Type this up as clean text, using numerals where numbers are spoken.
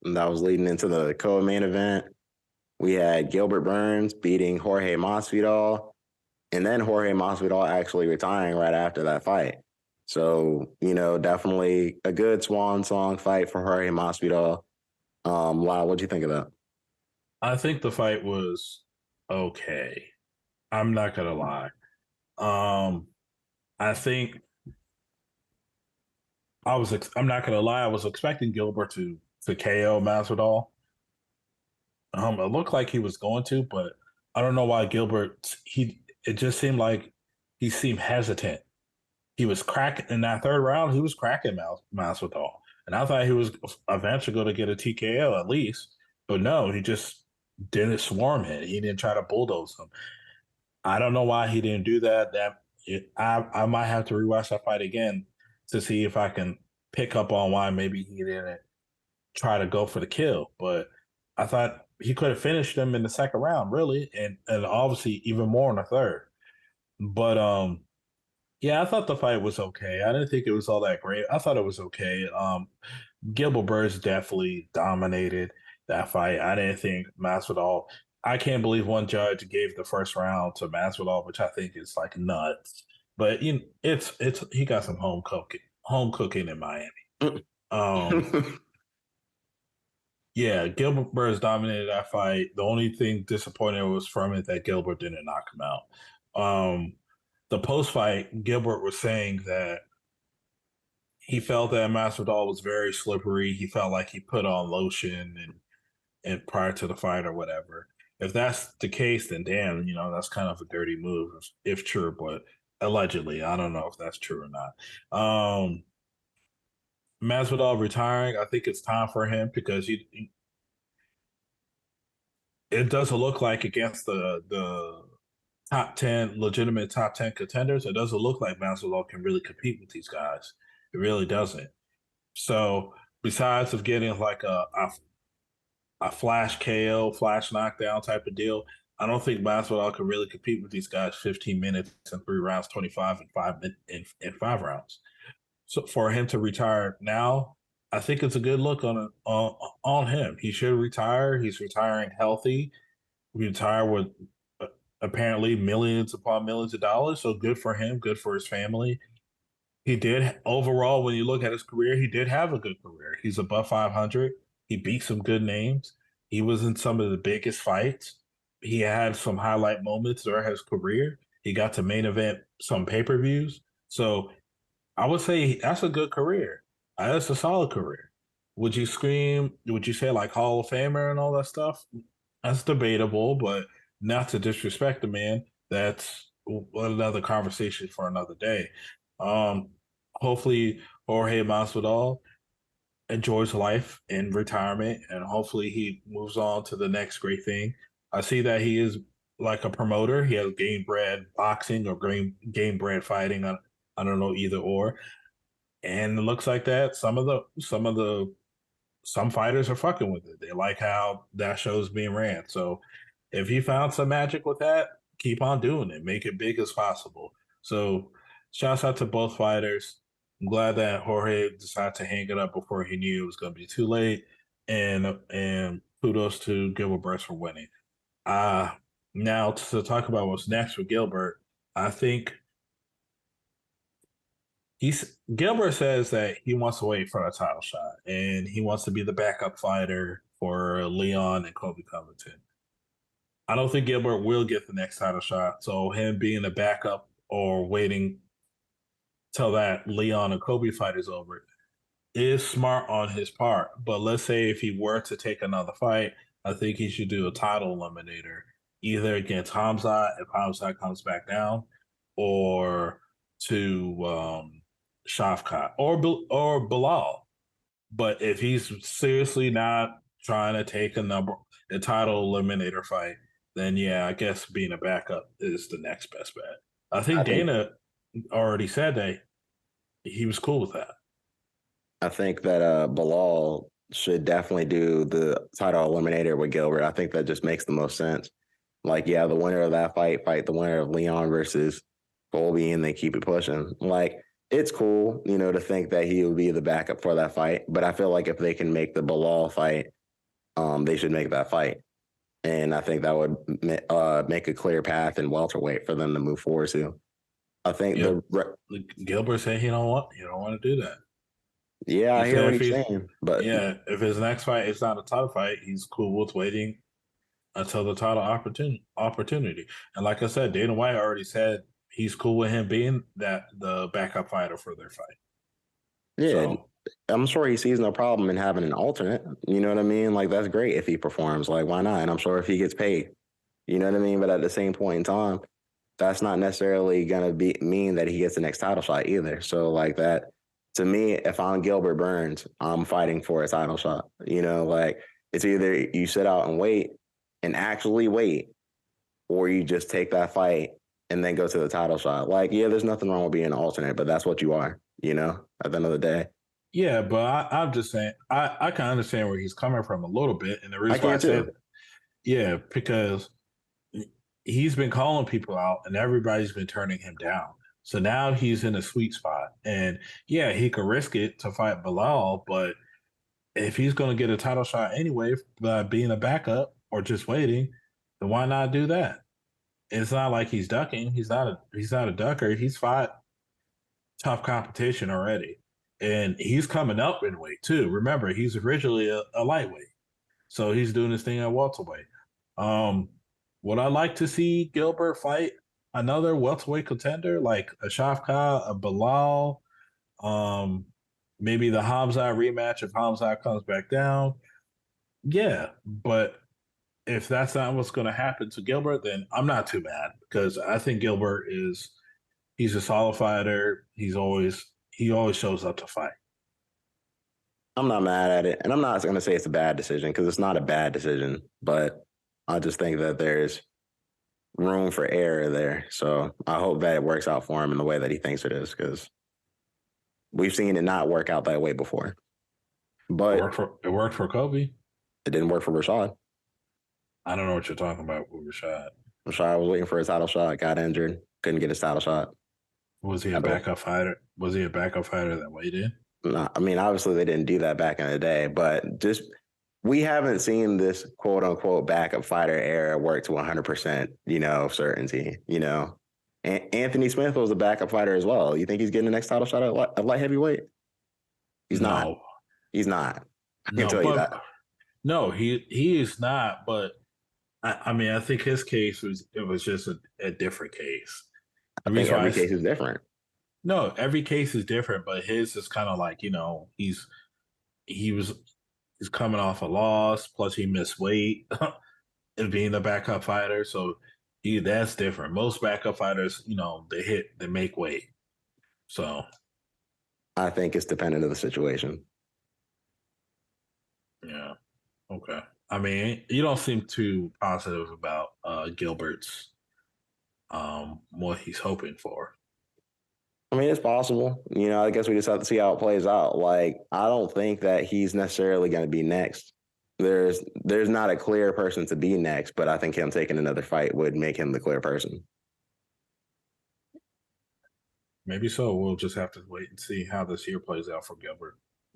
and that was leading into the co-main event. We had Gilbert Burns beating Jorge Masvidal, and then Jorge Masvidal actually retiring right after that fight. So, definitely a good swan song fight for Jorge Masvidal. Lyle, what'd you think of that? I think the fight was okay. I'm not gonna lie. Um, I think I'm not gonna lie. I was expecting Gilbert to KO Masvidal. It looked like he was going to, but I don't know why Gilbert. It just seemed like he seemed hesitant. He was cracking in that third round. He was cracking Masvidal, and I thought he was eventually going to get a TKO at least. But no, he just didn't swarm him. He didn't try to bulldoze him. I don't know why he didn't do that. I might have to rewatch that fight again to see if I can pick up on why maybe he didn't try to go for the kill. But I thought he could have finished him in the second round, really, and obviously even more in the third. But yeah, I thought the fight was okay. I didn't think it was all that great. I thought it was okay. Gilbert Burns definitely dominated that fight. I didn't think Masvidal. I can't believe one judge gave the first round to Masvidal, which I think is like nuts. But it's he got some home cooking in Miami. Um, yeah, Gilbert Burns dominated that fight. The only thing disappointing was from it that Gilbert didn't knock him out. The post fight, Gilbert was saying that he felt that Masvidal was very slippery. He felt like he put on lotion and prior to the fight or whatever. If that's the case, then damn, that's kind of a dirty move if true, but allegedly, I don't know if that's true or not. Masvidal retiring, I think it's time for him because it doesn't look like against the top 10 legitimate top 10 contenders, it doesn't look like Masvidal can really compete with these guys. It really doesn't. So besides of getting like a flash KO, flash knockdown type of deal, I don't think Masvidal can really compete with these guys 15 minutes and three rounds, 25 and in five rounds. So for him to retire now, I think it's a good look on him. He should retire. He's retiring healthy. Retire with apparently millions upon millions of dollars. So good for him. Good for his family. He did overall, when you look at his career, he did have a good career. He's above 500. He beat some good names. He was in some of the biggest fights. He had some highlight moments during his career. He got to main event some pay per views. So I would say that's a good career. That's a solid career. Would you say like Hall of Famer and all that stuff? That's debatable, but not to disrespect the man. That's another conversation for another day. Um, Hopefully Jorge Masvidal enjoys life in retirement, and hopefully he moves on to the next great thing. I see that he is like a promoter. He has game bred boxing or game bred fighting. I don't know either or, and it looks like that some fighters are fucking with it. They like how that show's being ran. So if you found some magic with that, keep on doing it. Make it big as possible. So shouts out to both fighters. I'm glad that Jorge decided to hang it up before he knew it was going to be too late. And kudos to Gilbert Burns for winning. Uh Now to talk about what's next for Gilbert, I think Gilbert says that he wants to wait for a title shot and he wants to be the backup fighter for Leon and Kobe Covington. I don't think Gilbert will get the next title shot. So him being a backup or waiting till that Leon and Kobe fight is over is smart on his part. But let's say if he were to take another fight, I think he should do a title eliminator, either against Hamza if Hamza comes back down, or to Shafkat or Bilal. But if he's seriously not trying to take a title eliminator fight, then yeah, I guess being a backup is the next best bet. I I think think Dana already said that he was cool with that. I think that Bilal should definitely do the title eliminator with Gilbert. I think that just makes the most sense. Like, yeah, the winner of that fight the winner of Leon versus Colby, and they keep it pushing. Like, it's cool, to think that he would be the backup for that fight. But I feel like if they can make the Bilal fight, they should make that fight. And I think that would make a clear path in welterweight for them to move forward to. I think Gilbert said he don't want to do that. Yeah, He I hear said what if he's he's saying, but if his next fight is not a title fight, he's cool with waiting until the title opportunity. And like I said, Dana White already said he's cool with him being the backup fighter for their fight. yeah, So I'm sure he sees no problem in having an alternate. You know what I mean? Like that's great if he performs. Like why not? And I'm sure if he gets paid, you know what I mean. But at the same point in time, that's not necessarily gonna mean that he gets the next title shot either. So like that, to me, if I'm Gilbert Burns, I'm fighting for a title shot. Like it's either you sit out and wait and actually wait, or you just take that fight and then go to the title shot. Like, yeah, there's nothing wrong with being an alternate, but that's what you are, at the end of the day. yeah, but I'm just saying I can understand where he's coming from a little bit, and the I reason why I can said too. yeah, because he's been calling people out, and everybody's been turning him down. So now he's in a sweet spot, and yeah, he could risk it to fight Bilal, but if he's going to get a title shot anyway by being a backup or just waiting, then why not do that? It's not like he's ducking. He's not a ducker. He's fought tough competition already, and he's coming up in weight too. Remember, he's originally a lightweight, so he's doing this thing at welterweight. Um, would I like to see Gilbert fight another welterweight contender like a Shafka, a Bilal, um, maybe the Hamza rematch if Hamza comes back down? Yeah, but if that's not what's going to happen to Gilbert, then I'm not too mad because I think Gilbert he's a solid fighter. He always shows up to fight. I'm not mad at it. And I'm not going to say it's a bad decision because it's not a bad decision, but I just think that there's room for error there. So I hope that it works out for him in the way that he thinks it is because we've seen it not work out that way before. It But worked for Kobe. it didn't work for Rashad. I don't know what you're talking about with Rashad. Rashad was waiting for his title shot, got injured, couldn't get his title shot. Was he a backup fighter? Was he a backup fighter that weighed in? No, I mean, obviously they didn't do that back in the day, but just we haven't seen this quote unquote backup fighter era work to 100%, certainty, Anthony Smith was a backup fighter as well. You think he's getting the next title shot at light heavyweight? He's not. No, He's not. I can no, tell you but that. no, he is not. But I mean, I think his case was just a different case. I The think reason why every case is different. no, every case is different, but his is kind of like he was he's coming off a loss, plus he missed weight and being a backup fighter, so that's different. Most backup fighters, they make weight, so I think it's dependent of the situation. yeah, okay. I mean, you don't seem too positive about Gilbert's what he's hoping for. I mean, it's possible. I guess we just have to see how it plays out. Like, I don't think that he's necessarily going to be next. There's not a clear person to be next, but I think him taking another fight would make him the clear person. Maybe so. We'll just have to wait and see how this year plays out for Gilbert.